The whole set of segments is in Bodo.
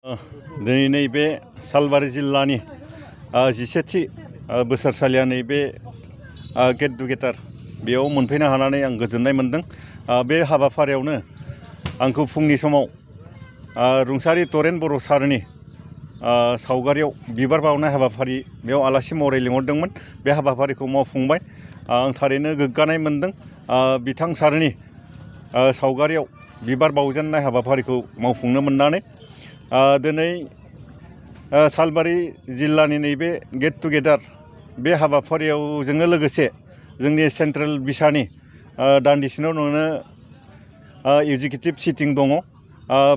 दिनै नैबे सालबारि जिल्लानि 17थि बोसोरसालिया नैबे गेट टुगेदार बेयाव मोनफैनो हानानै आं गोजोननाय मोनदों। बे हाबाफारियावनो आंखौ फुंनि समाव रुंसारि तरेन बर' सारनि सावगारियाव बिबार बावनाय हाबाफारि बेयाव आलासि महरै लिंहरदोंमोन। बे हाबाफारिखौ मावफुंबाय। आं थारैनो गोग्गानाय मोनदों बिथां सारनि सावगारियाव बिबार बावजेननाय हाबाफारिखौ मावफुंनो मोननानै। दिनै सालबारि जिल्लानि नैबे गेट टुगेदार बे हाबाफारियाव जोङो लोगोसे जोंनि सेन्ट्रेल बिसानि दान्दिसेनो नुनो एगजिकिउटिभ सिटिं दङ।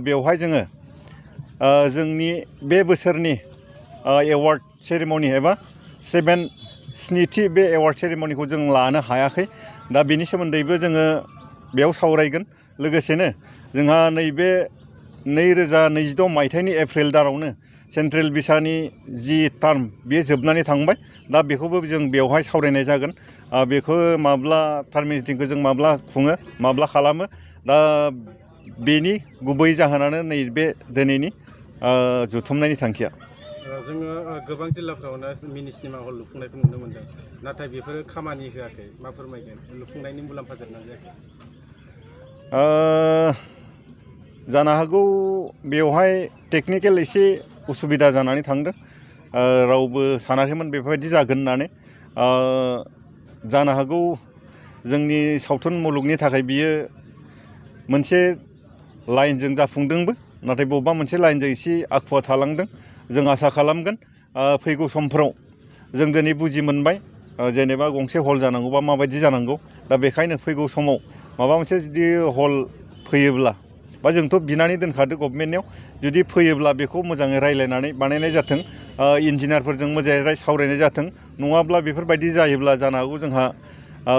बेवहाय जोङो जोंनि बे बोसोरनि एवार्ड सेरेमनि एबा स्निथि बे एवार्ड सेरेमनिखौ जों लानो हायाखै। दा बेनि सोमोन्दैबो जोङो बेयाव सावरायगोन। लोगोसेनो जोंहा नैबे 2026 मायथाइनि एप्रिल दानावनो सेन्ट्रेल बिसानि जि टार्म बे जोबनानै थांबाय। दा बेखौबो जों बेवहाय सावरायनाय जागोन। बेखौ माब्ला टार्म मिटिंखौ जों माब्ला खुङो माब्ला खालामो। दा बेनि गुबै जाहोनानो नैबे दिनैनि जुथुमनायनि थांखिया। जोङो गोबां जिल्लाफ्रावनो मिनि सिनेमा हल लुफुंनायखौ नुनो मोनदों, नाथाय बेफोरो खामानि होआखै। मा फोरमायगोन? लुफुंनायनि मुलाम्फा जादोंना जायाखै? जानो हागौ बेवहाय टेकनिकेल एसे उसुबिदा जानानै थांदों। रावबो सानाखैमोन बेफोरबायदि जागोन होननानै। जानो हागौ जोंनि सावथुन मुलुगनि थाखाय बियो मोनसे लाइनजों जाफुंदोंबो, नाथाय बबेबा मोनसे लाइनजों एसे आखुवा थालांदों। जों आसा खालामगोन फैगौ समफोराव जों दिनै बुजि मोनबाय जेनेबा गंसे हल जानांगौबा माबायदि जानांगौ। दा बेखायनो फैगौ समाव माबा मोनसे जुदि हल फैयोब्ला, बा जोंथ' बिनानै दोनखादो गभर्नमेन्टनियाव, जुदि फैयोब्ला बेखौ मोजाङै रायज्लायनानै बानायनाय जाथों। इन्जिनियारफोरजों मोजाङै सावरायनाय जाथों। नङाब्ला बेफोरबायदि जायोब्ला जानो हागौ जोंहा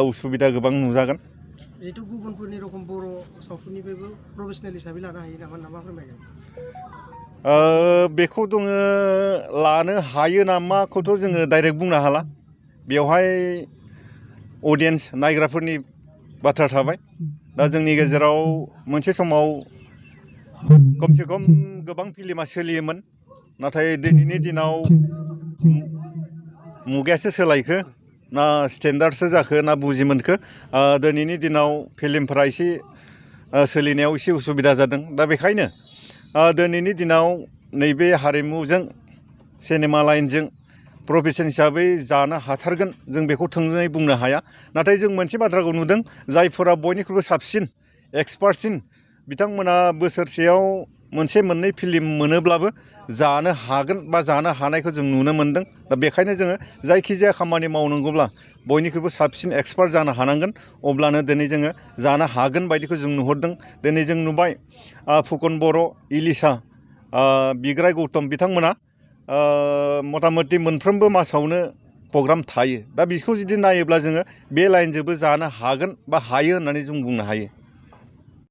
उसुबिदा गोबां नुजागोन। जिहेतु गुबुनफोरनि रखम बर' सावथुननिफ्रायबो प्रफेसनेल हिसाबै लानो हायो नामा फोरमायगोन? बेखौ जोङो लानो हायो नामाखौथ' जोङो डाइरेक्ट बुंनो हाला। बेवहाय अडियेन्स नायग्राफोरनि बाथ्रा थाबाय। दा जोंनि गेजेराव मोनसे समाव खमसे खम गोबां फिल्मा सोलियोमोन, नाथाय दिनैनि दिनाव मुगायासो सोलायखो ना स्टेन्डार्डसो जाखो ना बुजि मोनखो। दिनैनि दिनाव फिल्मफोरा एसे सोलिनायाव एसे उसुबिदा जादों। दा बेखायनो दिनैनि दिनाव नैबे हारिमुजों सिनेमा लाइनजों प्रफेसन हिसाबै जानो हाथारगोन जों बेखौ थोंजोङै बुंनो हाया। नाथाय जों मोनसे बाथ्राखौ नुदों, जायफोरा बयनिख्रुइबो साबसिन एक्सपार्टसिन बिथांमोना बोसोरसेयाव मोनसे मोननै फिल्म मोनोब्लाबो जानो हागोन बा जानो हानायखौ जों नुनो मोनदों। दा बेखायनो जोङो जायखिजाया खामानि मावनांगौब्ला बयनिख्रुइबो साबसिन एक्सपार्ट जानो हानांगोन। अब्लानो दिनै जोङो जानो हागोन बायदिखौ जों नुहरदों। दिनै जों नुबाय फुकन बर', इलिसा, बिग्राय गौतम बिथांमोना मथा मथि मोनफ्रोमबो मासावनो प्रग्राम थायो। दा बिखौ जुदि नायोब्ला जोङो बे लाइनजोंबो जानो हागोन बा हायो होननानै जों बुंनो हायो।